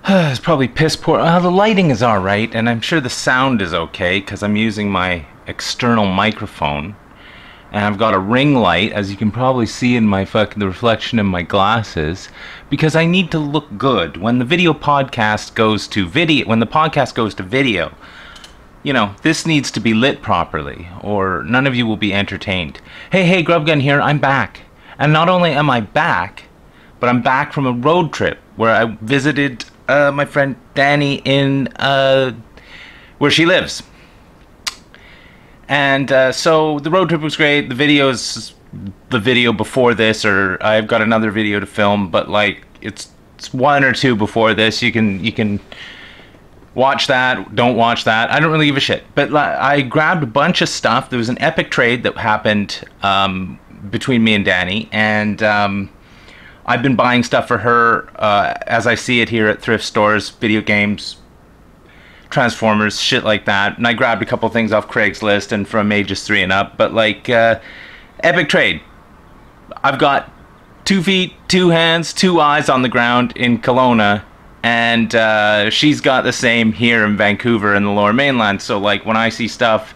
It's probably piss poor. The lighting is alright, and I'm sure the sound is okay, because I'm using my external microphone. And I've got a ring light, as you can probably see in my the reflection in my glasses, because I need to look good. When the podcast goes to video, you know, this needs to be lit properly, or none of you will be entertained. Hey, Grubgun here, I'm back. And not only am I back, but I'm back from a road trip where I visited my friend Danni in where she lives. And so the road trip was great. The video before this, or I've got another video to film, but like it's one or two before this. You can watch that, don't watch that. I don't really give a shit. But I grabbed a bunch of stuff. There was an epic trade that happened between me and Danni, and I've been buying stuff for her as I see it here at thrift stores, video games, Transformers, shit like that. And I grabbed a couple things off Craigslist and from ages 3 and up. But like, epic trade. I've got 2 feet, 2 hands, 2 eyes on the ground in Kelowna. And she's got the same here in Vancouver in the Lower Mainland. So like, when I see stuff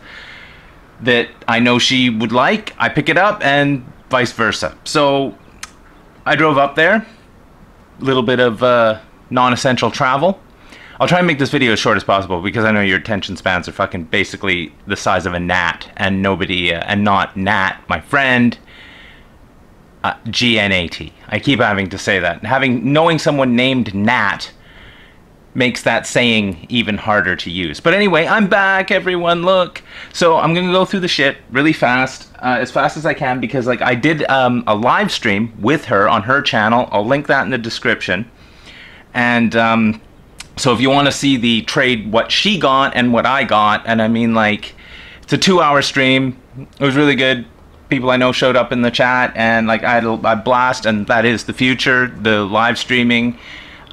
that I know she would like, I pick it up, and vice versa. So I drove up there, a little bit of non-essential travel. I'll try and make this video as short as possible, because I know your attention spans are fucking basically the size of a gnat, and nobody, and not Nat, my friend, G-N-A-T. I keep having to say that. Knowing someone named Nat makes that saying even harder to use. But anyway, I'm back, everyone, look. So I'm gonna go through the shit really fast, as fast as I can, because like I did a live stream with her on her channel. I'll link that in the description. And so if you want to see the trade, what she got and what I got, and I mean like, it's a 2-hour stream. It was really good. People I know showed up in the chat, and like I had a blast, and that is the future, the live streaming.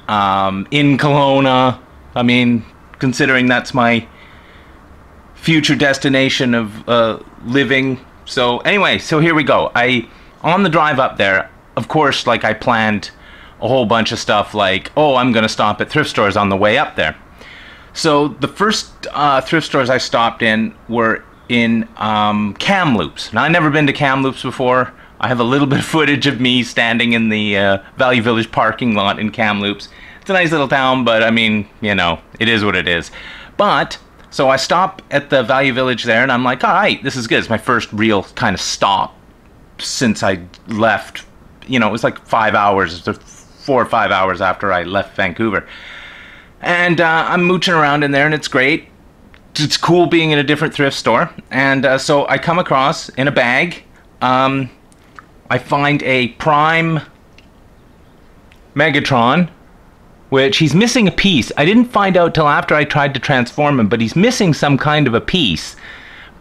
In Kelowna, I mean, considering that's my future destination of living. So anyway, so here we go. On the drive up there, of course, like I planned a whole bunch of stuff, like, oh, I'm gonna stop at thrift stores on the way up there. So the first thrift stores I stopped in were in Kamloops. Now, I've never been to Kamloops before. I have a little bit of footage of me standing in the Value Village parking lot in Kamloops. It's a nice little town, but I mean, you know, it is what it is. But, so I stop at the Value Village there, and I'm like, all right, this is good. It's my first real kind of stop since I left. You know, it was like 5 hours, 4 or 5 hours after I left Vancouver. And I'm mooching around in there, and it's great. It's cool being in a different thrift store. And so I come across, in a bag, I find a Prime Megatron, which he's missing a piece. I didn't find out till after I tried to transform him, but he's missing some kind of a piece.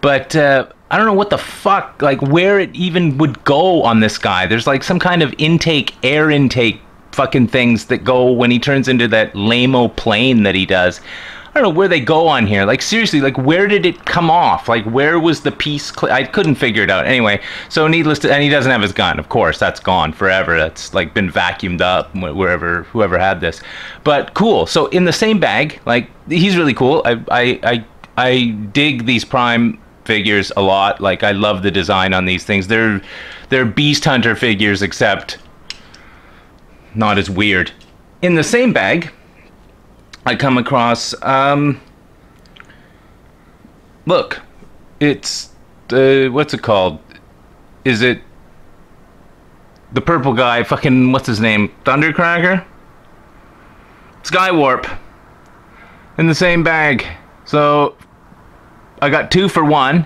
But I don't know what the fuck, like where it even would go on this guy. There's like some kind of air intake fucking things that go when he turns into that lame-o plane that he does. I don't know where they go on here. Like, seriously, like, where did it come off? Like, where was the piece? I couldn't figure it out. Anyway, so needless to... And he doesn't have his gun, of course. That's gone forever. That's, like, been vacuumed up wherever... Whoever had this. But, cool. So, in the same bag, like, he's really cool. I dig these Prime figures a lot. Like, I love the design on these things. They're Beast Hunter figures, except not as weird. In the same bag, I come across, look, it's, what's it called? Is it the purple guy, fucking, what's his name? Thundercracker? Skywarp. In the same bag. So, I got 2 for 1.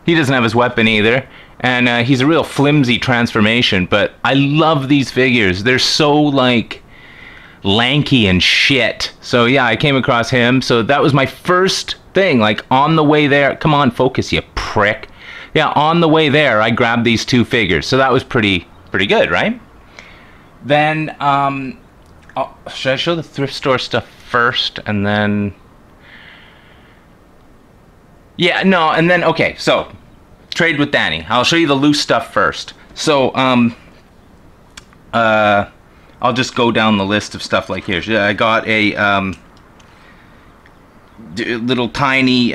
He doesn't have his weapon either. And he's a real flimsy transformation, but I love these figures. They're so, like, lanky and shit. So yeah, I came across him. So that was my first thing, like on the way there. Come on, focus, you prick. Yeah, on the way there, I grabbed these 2 figures. So that was pretty good, right? Then, should I show the thrift store stuff first, and then... Yeah, no, and then, okay, so, trade with Danni. I'll show you the loose stuff first. So, I'll just go down the list of stuff like here. I got a little tiny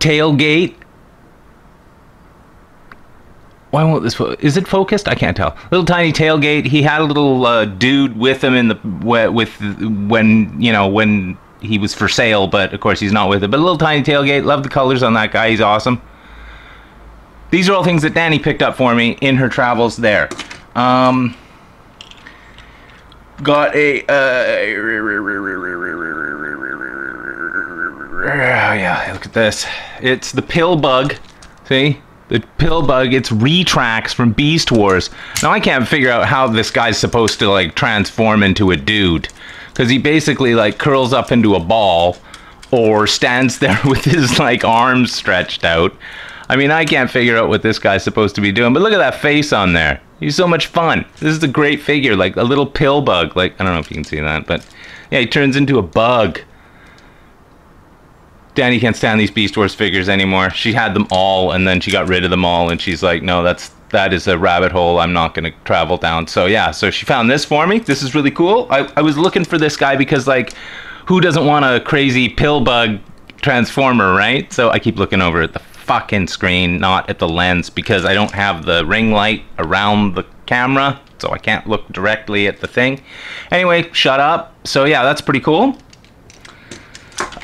tailgate. Why won't this? Is it focused? I can't tell. Little tiny tailgate. He had a little dude with him in the when he was for sale, but of course he's not with it. But a little tiny tailgate. Love the colors on that guy. He's awesome. These are all things that Danny picked up for me in her travels there. Got a yeah, look at this. It's the pill bug. See? The pill bug, it's Retrax from Beast Wars. Now I can't figure out how this guy's supposed to like transform into a dude, because he basically like curls up into a ball or stands there with his like arms stretched out. I mean, I can't figure out what this guy's supposed to be doing, but look at that face on there. He's so much fun. This is a great figure, like a little pill bug. Like, I don't know if you can see that, but yeah, he turns into a bug. Danny can't stand these Beast Wars figures anymore. She had them all, and then she got rid of them all, and she's like, no, that is a rabbit hole I'm not going to travel down. So yeah, so she found this for me. This is really cool. I was looking for this guy because, like, who doesn't want a crazy pill bug transformer, right? So I keep looking over at the fucking screen, not at the lens, because I don't have the ring light around the camera, so I can't look directly at the thing. Anyway, shut up. So yeah, that's pretty cool.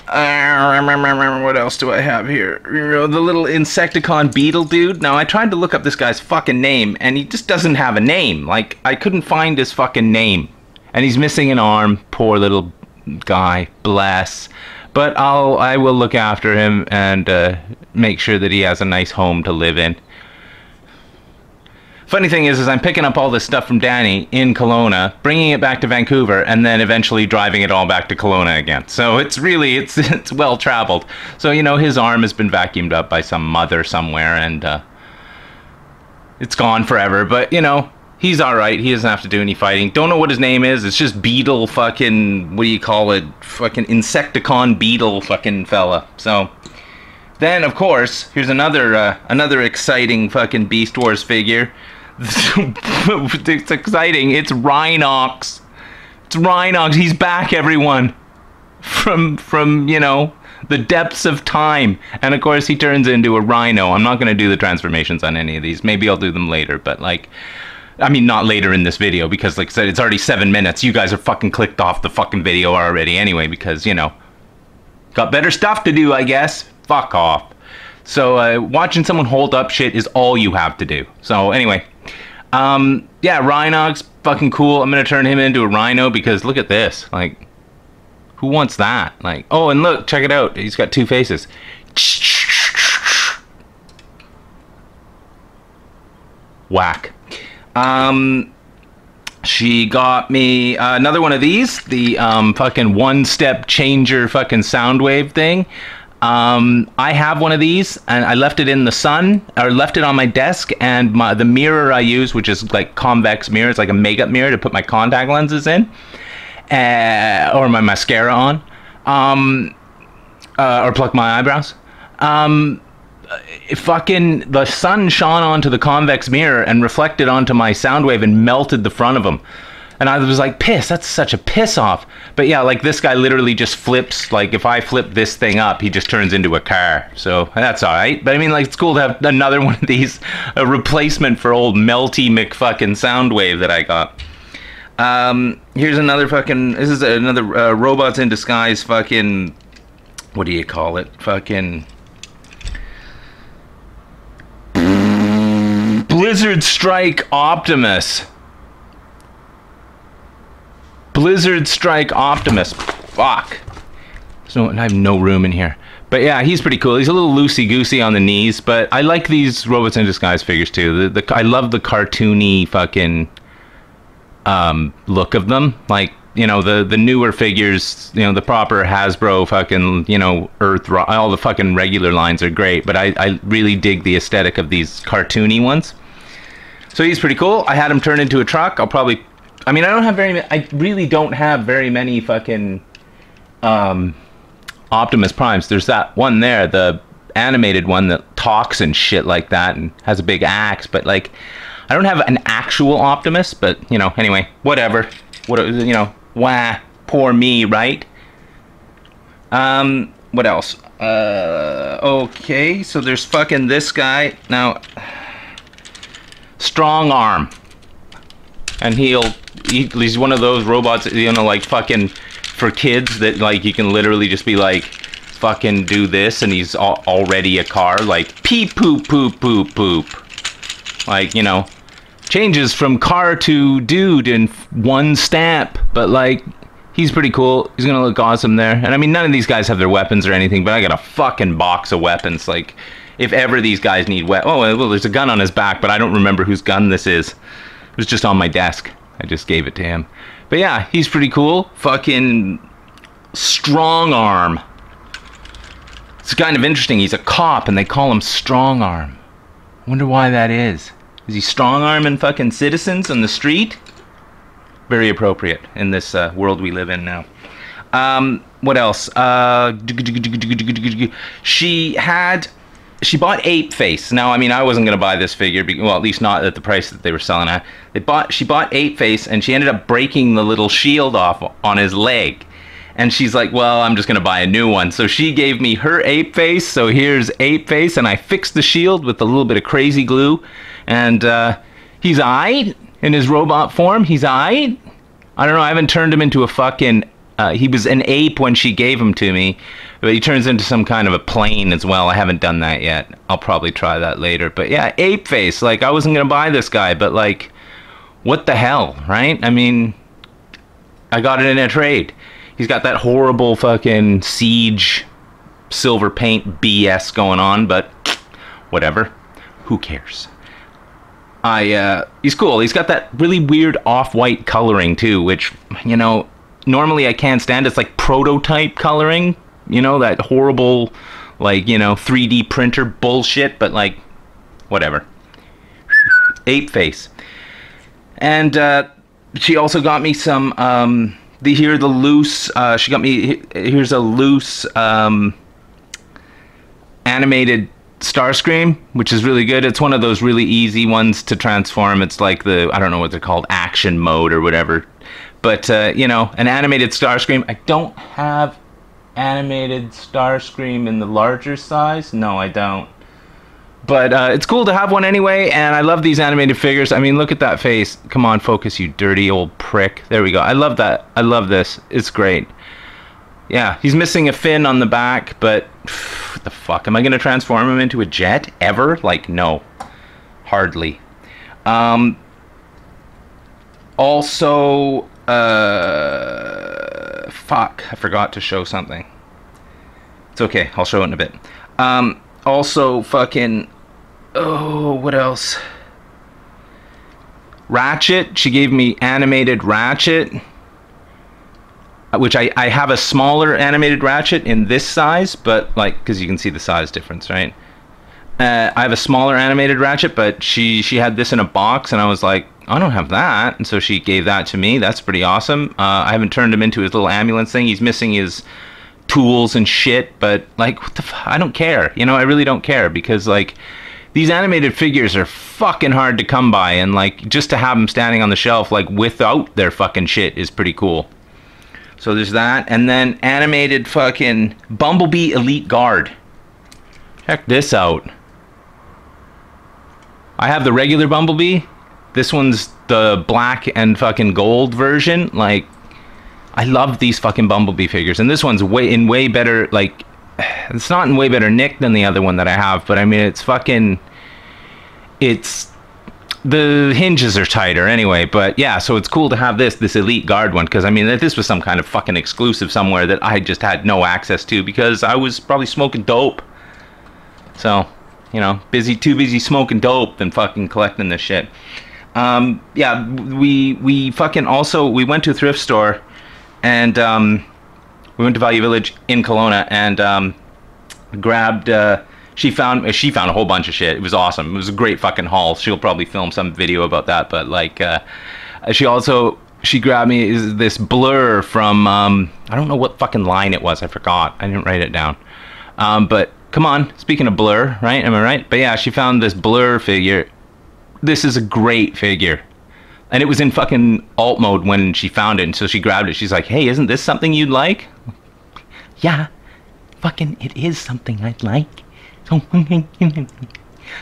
What else do I have here? The little Insecticon beetle dude. Now, I tried to look up this guy's fucking name, and he just doesn't have a name. Like, I couldn't find his fucking name. And he's missing an arm. Poor little guy. Bless. But I will look after him and make sure that he has a nice home to live in. Funny thing is I'm picking up all this stuff from Danny in Kelowna, bringing it back to Vancouver, and then eventually driving it all back to Kelowna again. So it's really, it's well traveled. So, you know, his arm has been vacuumed up by some mother somewhere, and it's gone forever. But, you know, he's alright. He doesn't have to do any fighting. Don't know what his name is. It's just Beetle fucking, what do you call it? Fucking Insecticon Beetle fucking fella. So then, of course, here's another exciting fucking Beast Wars figure. It's exciting. It's Rhinox. It's Rhinox. He's back, everyone. From you know, the depths of time. And of course he turns into a rhino. I'm not going to do the transformations on any of these. Maybe I'll do them later, but like, I mean, not later in this video, because like I said, it's already 7 minutes. You guys are fucking clicked off the fucking video already anyway, because, you know, got better stuff to do, I guess. Fuck off. So watching someone hold up shit is all you have to do. So anyway, yeah, Rhinox, fucking cool. I'm gonna turn him into a rhino because look at this. Like, who wants that? Like, oh, and look, check it out. He's got two faces. Whack. She got me another one of these, the fucking one-step changer fucking Soundwave thing. I have one of these, and I left it in the sun, or left it on my desk, and the mirror I use, which is like convex mirror, it's like a makeup mirror to put my contact lenses in, or my mascara on, or pluck my eyebrows. Fucking the sun shone onto the convex mirror and reflected onto my Soundwave and melted the front of them. And I was like, piss, that's such a piss off. But yeah, like this guy literally just flips, like if I flip this thing up, he just turns into a car. So that's all right. But I mean, like, it's cool to have another one of these, a replacement for old Melty McFucking Soundwave that I got. Here's another fucking, this is another Robots in Disguise fucking, what do you call it? Fucking Blizzard Strike Optimus. Blizzard Strike Optimus. Fuck. So I have no room in here. But yeah, he's pretty cool. He's a little loosey-goosey on the knees, but I like these Robots in Disguise figures too. I love the cartoony fucking look of them. Like, you know, the newer figures, you know, the proper Hasbro fucking, you know, all the fucking regular lines are great, but I really dig the aesthetic of these cartoony ones. So he's pretty cool. I had him turn into a truck. I'll probably, I mean, I really don't have very many fucking Optimus Primes. There's that one there, the animated one that talks and shit like that and has a big axe, but like, I don't have an actual Optimus, but, you know, anyway, whatever. What, you know, wah, poor me, right? What else? Okay, so there's fucking this guy. Now, Strong Arm. And he's one of those robots, you know, like fucking for kids that, like, you can literally just be like, fucking do this, and he's already a car, like, peep, poop, poop, poop, poop. Like, you know, changes from car to dude in one stamp, but, like, he's pretty cool. He's gonna look awesome there. And I mean, none of these guys have their weapons or anything, but I got a fucking box of weapons. Like, if ever these guys need oh, well, there's a gun on his back, but I don't remember whose gun this is. It was just on my desk. I just gave it to him. But yeah, he's pretty cool. Fucking Strong Arm. It's kind of interesting. He's a cop, and they call him Strong Arm. I wonder why that is. Is he strong-arming fucking citizens on the street? Very appropriate in this world we live in now. What else? She bought Ape Face. Now, I mean, I wasn't gonna buy this figure, well, at least not at the price that they were selling at. She bought Ape Face, and she ended up breaking the little shield off on his leg. And she's like, well, I'm just gonna buy a new one. So she gave me her Ape Face. So here's Ape Face, and I fixed the shield with a little bit of crazy glue. And he's aight in his robot form. He's aight. I don't know. I haven't turned him into a fucking. He was an ape when she gave him to me, but he turns into some kind of a plane as well. I haven't done that yet. I'll probably try that later. But yeah, Ape Face. Like, I wasn't gonna buy this guy, but like, what the hell, right? I mean, I got it in a trade. He's got that horrible fucking Siege silver paint BS going on, but whatever. Who cares? He's cool. He's got that really weird off-white coloring too, which, you know, normally I can't stand. It's like prototype coloring, you know, that horrible, like, you know, 3D printer bullshit, but like, whatever. Ape Face. And she also got me some here's a loose animated Starscream, which is really good. It's one of those really easy ones to transform. It's like I don't know what they're called, action mode or whatever. But, you know, an animated Starscream. I don't have animated Starscream in the larger size. No, I don't. But it's cool to have one anyway, and I love these animated figures. I mean, look at that face. Come on, focus, you dirty old prick. There we go. I love that. I love this. It's great. Yeah, he's missing a fin on the back, but what the fuck? Am I going to transform him into a jet ever? Like, no. Hardly. Also, fuck, I forgot to show something. It's okay, I'll show it in a bit. Also, fucking, oh, what else? Ratchet, she gave me animated Ratchet, which I have a smaller animated Ratchet in this size, but like, because you can see the size difference, right? I have a smaller animated Ratchet, but she had this in a box, and I was like, I don't have that, and so she gave that to me. That's pretty awesome. I haven't turned him into his little ambulance thing. He's missing his tools and shit, but like, what the I don't care. You know, I really don't care, because like, these animated figures are fucking hard to come by, and like, just to have them standing on the shelf, like, without their fucking shit is pretty cool. So there's that, and then animated fucking Bumblebee Elite Guard. Check this out. I have the regular Bumblebee. This one's the black and fucking gold version. Like, I love these fucking Bumblebee figures, and this one's way better, like, it's not in way better nick than the other one that I have, but I mean, it's fucking, the hinges are tighter anyway, but yeah, so it's cool to have this Elite Guard one, because I mean, this was some kind of fucking exclusive somewhere that I just had no access to, because I was probably smoking dope. So, you know, too busy smoking dope than fucking collecting this shit. Yeah, we fucking also, we went to a thrift store, and we went to Value Village in Kelowna, and grabbed, she found a whole bunch of shit. It was awesome. It was a great fucking haul. She'll probably film some video about that, but like, she grabbed me this blur from, I don't know what fucking line it was. I forgot. I didn't write it down. But come on, speaking of blur, right? Am I right? But yeah, she found this blur figure. this is a great figure. And it was in fucking alt mode when she found it, and so she grabbed it. She's like, hey, isn't this something you'd like? Yeah, fucking it is something I'd like.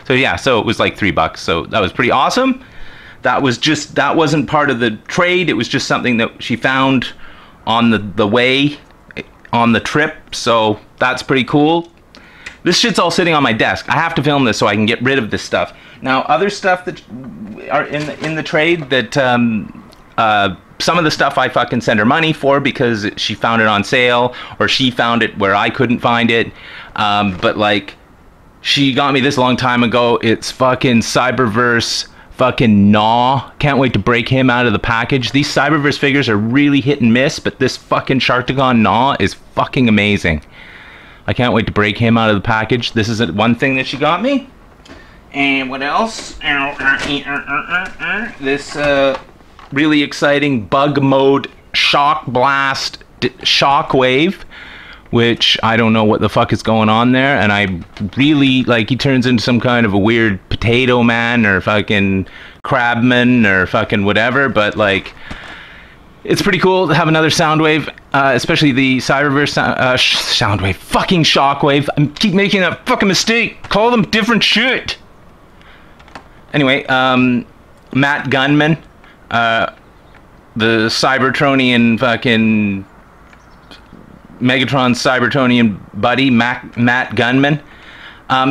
So yeah, so it was like $3, so that was pretty awesome. That wasn't part of the trade, it was just something that she found on the way, on the trip, so that's pretty cool. This shit's all sitting on my desk. I have to film this so I can get rid of this stuff. Now, other stuff that are in the trade that some of the stuff I fucking send her money for because she found it on sale, or she found it where I couldn't find it. But like, she got me this a long time ago. It's fucking Cyberverse fucking Gnaw. Can't wait to break him out of the package. These Cyberverse figures are really hit and miss, but this fucking Sharktagon Gnaw is fucking amazing. I can't wait to break him out of the package. This is one thing that she got me. And what else? This really exciting bug mode shock blast shockwave, which I don't know what the fuck is going on there. And I really, like, he turns into some kind of a weird potato man or fucking crabman or fucking whatever. But like, it's pretty cool to have another Soundwave, especially the Cyberverse Soundwave, fucking Shockwave. I keep making that fucking mistake. Call them different shit. Anyway, Matt Gunman, the Cybertronian fucking Megatron Cybertronian buddy, Matt Gunman.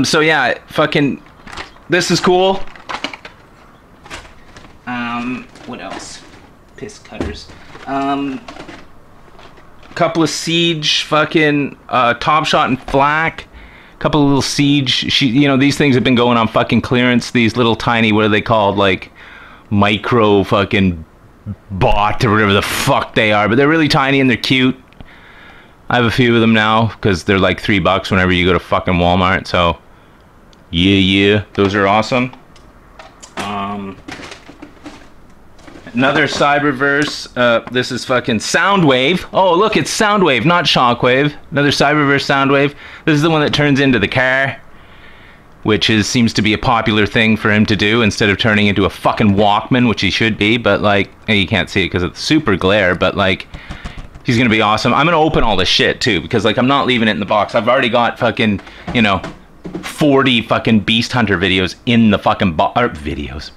So yeah, fucking, this is cool. What else? Piss cutters. Couple of Siege fucking Top Shot and Flak. Couple of little Siege. You know, these things have been going on fucking clearance. These little tiny, what are they called? Like micro fucking bot or whatever the fuck they are. But they're really tiny and they're cute. I have a few of them now because they're like $3 whenever you go to fucking Walmart. So yeah, those are awesome. Another Cyberverse. This is fucking Soundwave. Oh, look, it's Soundwave, not Shockwave. Another Cyberverse Soundwave. This is the one that turns into the car, which seems to be a popular thing for him to do instead of turning into a fucking Walkman, which he should be. But like, you can't see it because of the super glare. But like, he's gonna be awesome. I'm gonna open all this shit too because like, I'm not leaving it in the box. I've already got fucking, you know, 40 fucking Beast Hunter videos in the fucking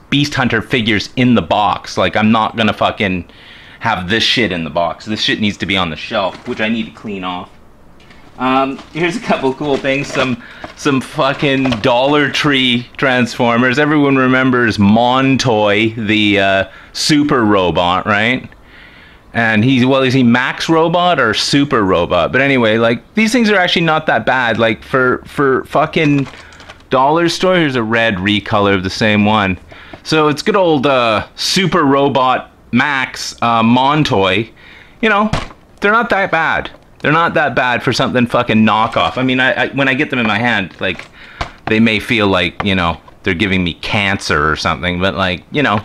Beast Hunter figures in the box. Like, I'm not gonna fucking have this shit in the box. This shit needs to be on the shelf, which I need to clean off. Here's a couple cool things. Some fucking Dollar Tree Transformers. Everyone remembers Montoy, the super robot, right? And is he Max Robot or Super Robot? But anyway, like, these things are actually not that bad. Like, for fucking dollar store, here's a red recolor of the same one. So it's good old Super Robot Max Montoy. You know, they're not that bad. They're not that bad for something fucking knockoff. I mean, when I get them in my hand, like, they may feel like, you know, they're giving me cancer or something. But like, you know,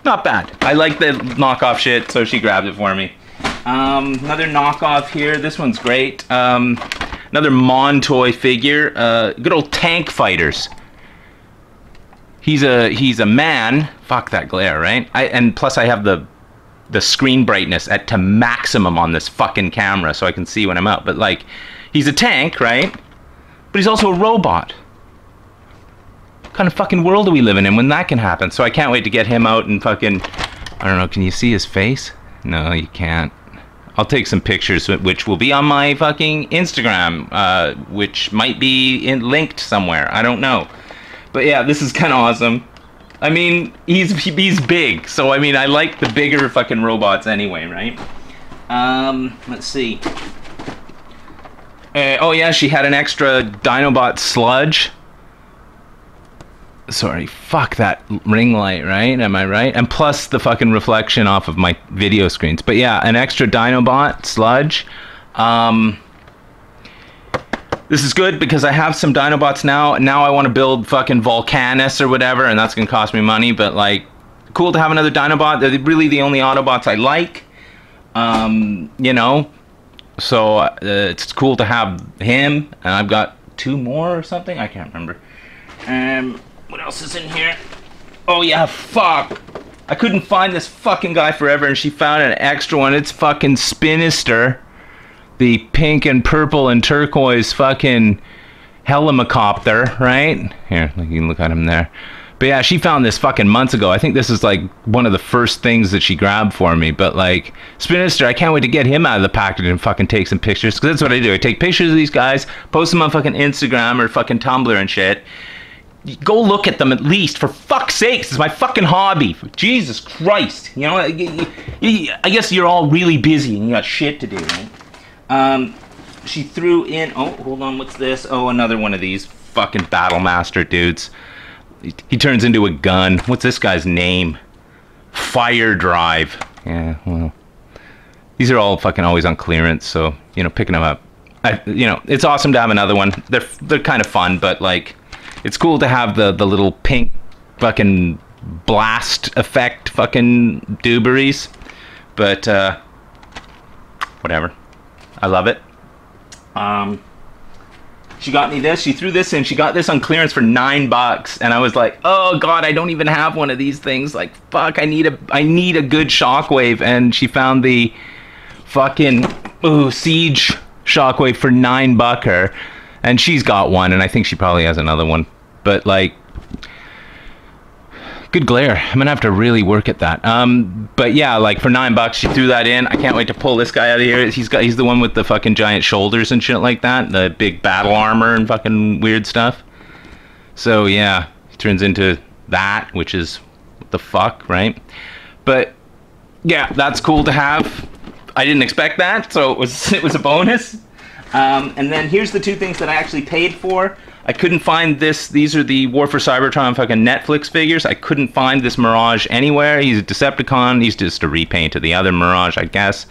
not bad. I like the knockoff shit, so she grabbed it for me. Another knockoff here. This one's great. Another Montoy figure. Good old Tank Fighters. He's a man. Fuck that glare, right? And plus I have the screen brightness to maximum on this fucking camera, so I can see when I'm out. But like, he's a tank, right? But he's also a robot. What kind of fucking world are we living in when that can happen? So I can't wait to get him out and fucking, I don't know, can you see his face? No, you can't. I'll take some pictures, which will be on my fucking Instagram, which might be linked somewhere. I don't know. But yeah, this is kind of awesome. I mean, he's big, so I mean, I like the bigger fucking robots anyway, right? Let's see. Oh yeah, she had an extra Dinobot Sludge. Sorry, fuck that ring light, right? Am I right? And plus the fucking reflection off of my video screens. But yeah, an extra Dinobot Sludge. This is good because I have some Dinobots now. Now I want to build fucking Volcanus or whatever, and that's going to cost me money. But like, cool to have another Dinobot. They're really the only Autobots I like. You know, so it's cool to have him. And I've got 2 more or something. I can't remember. What else is in here? Oh yeah, fuck. I couldn't find this fucking guy forever, and she found an extra one. It's fucking Spinister. The pink and purple and turquoise fucking helicopter, right? Here, you can look at him there. But yeah, she found this fucking months ago. I think this is like one of the first things that she grabbed for me. But like, Spinister, I can't wait to get him out of the package and fucking take some pictures. Because that's what I do. I take pictures of these guys, post them on fucking Instagram or fucking Tumblr and shit. Go look at them at least, for fuck's sakes. It's my fucking hobby. Jesus Christ. You know, I guess you're all really busy and you got shit to do, right? She threw in, oh, hold on, what's this? Oh, another one of these fucking Battlemaster dudes. He turns into a gun. What's this guy's name? Fire Drive. Yeah, well, these are all fucking always on clearance, so, you know, picking them up. You know, it's awesome to have another one. They're kind of fun, but like, it's cool to have the little pink fucking blast effect fucking dooberies. But whatever. I love it. She got me this. She threw this in. She got this on clearance for $9, and I was like, "Oh God, I don't even have one of these things. Like, fuck, I need a good shockwave." And she found the fucking Siege shockwave for $9, and she's got one, and I think she probably has another one. But like, good glare. I'm gonna have to really work at that. But yeah, like for $9, she threw that in. I can't wait to pull this guy out of here. He's the one with the fucking giant shoulders and shit like that, the big battle armor and fucking weird stuff. So yeah, he turns into that, which is what the fuck, right? But yeah, that's cool to have. I didn't expect that, so it was a bonus. And then here's the two things that I actually paid for. I couldn't find this. These are the War for Cybertron fucking Netflix figures. I couldn't find this Mirage anywhere. He's a Decepticon. He's just a repaint of the other Mirage, I guess.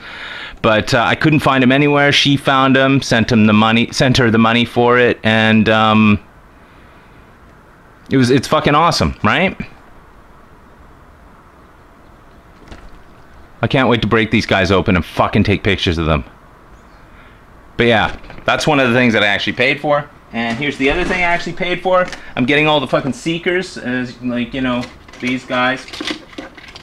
But I couldn't find him anywhere. She found him, sent her the money for it, and it's fucking awesome, right? I can't wait to break these guys open and fucking take pictures of them. But yeah, that's one of the things that I actually paid for. And here's the other thing I actually paid for. I'm getting all the fucking Seekers, as like, you know, these guys.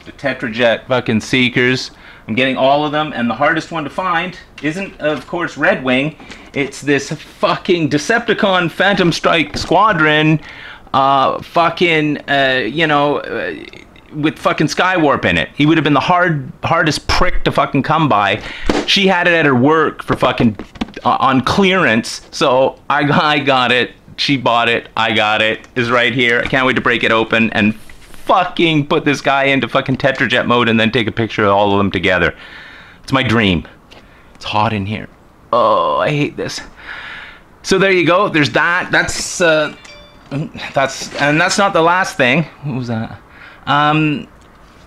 The Tetrajet fucking Seekers. I'm getting all of them, and the hardest one to find isn't, of course, Red Wing. It's this fucking Decepticon Phantom Strike Squadron, you know, with fucking Skywarp in it. He would have been the hardest prick to fucking come by. She had it at her work for fucking on clearance, so I got it. She bought it. I got it. It's right here. I can't wait to break it open and fucking put this guy into fucking Tetrajet mode and then take a picture of all of them together. It's my dream. It's hot in here. Oh, I hate this. So there you go. There's that. That's not the last thing. What was that?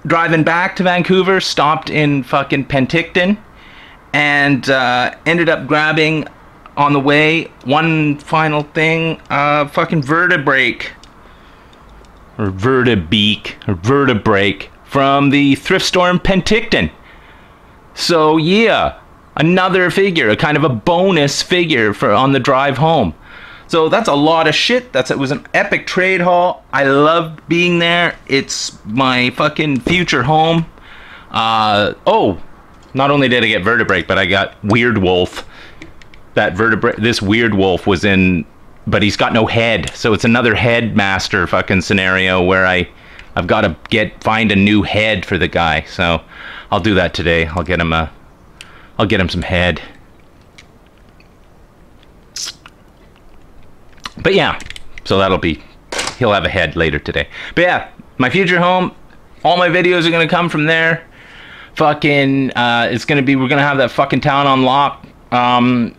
Driving back to Vancouver, stopped in fucking Penticton, and ended up grabbing on the way one final thing, fucking Vertebrake or Vertebeak or Vertebrake from the thrift store in Penticton. So yeah, another figure, a kind of a bonus figure for on the drive home. So that's a lot of shit. It was an epic trade haul. I loved being there. It's my fucking future home. Oh, not only did I get Vertebrake, but I got Weird Wolf. This Weird Wolf was in, but he's got no head. So it's another headmaster fucking scenario where I've got to find a new head for the guy. So I'll do that today. I'll get him some head. But yeah, so he'll have a head later today. But yeah, my future home, all my videos are gonna come from there. Fucking, we're gonna have that fucking town on lock. All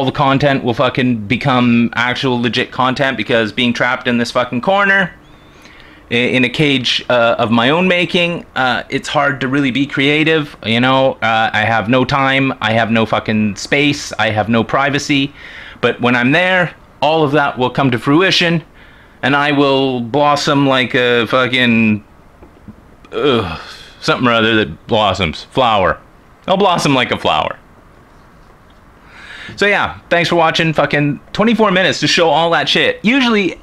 the content will fucking become actual legit content, because being trapped in this fucking corner, in a cage of my own making, it's hard to really be creative, you know. I have no time, I have no fucking space, I have no privacy. But when I'm there, all of that will come to fruition, and I will blossom like a fucking something or other that blossoms. Flower. I'll blossom like a flower. So yeah, thanks for watching. Fucking 24 minutes to show all that shit. Usually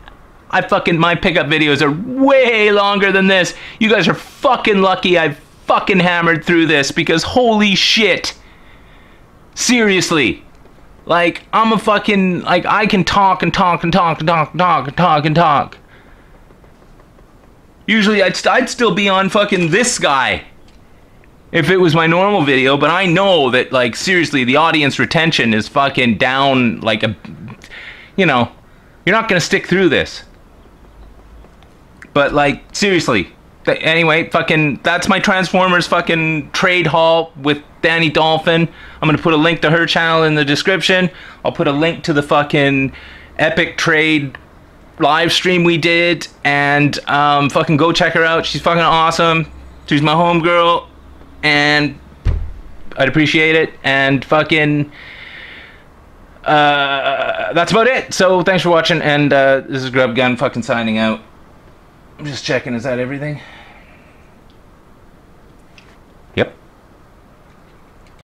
My pickup videos are way longer than this. You guys are fucking lucky I fucking hammered through this, because holy shit. Seriously. Like, I'm a fucking, like, I can talk and talk and talk and talk and talk and talk and talk. Usually I'd still be on fucking this guy if it was my normal video, but I know that, like, seriously, the audience retention is fucking down, like, you know, you're not gonna stick through this. But, like, seriously. Anyway, fucking, that's my Transformers fucking trade haul with Danni Dolphin. I'm gonna put a link to her channel in the description. I'll put a link to the fucking epic trade live stream we did, and fucking go check her out. She's fucking awesome. She's my homegirl, and I'd appreciate it. And fucking that's about it. So thanks for watching, and this is Grubgun fucking signing out. I'm just checking, is that everything?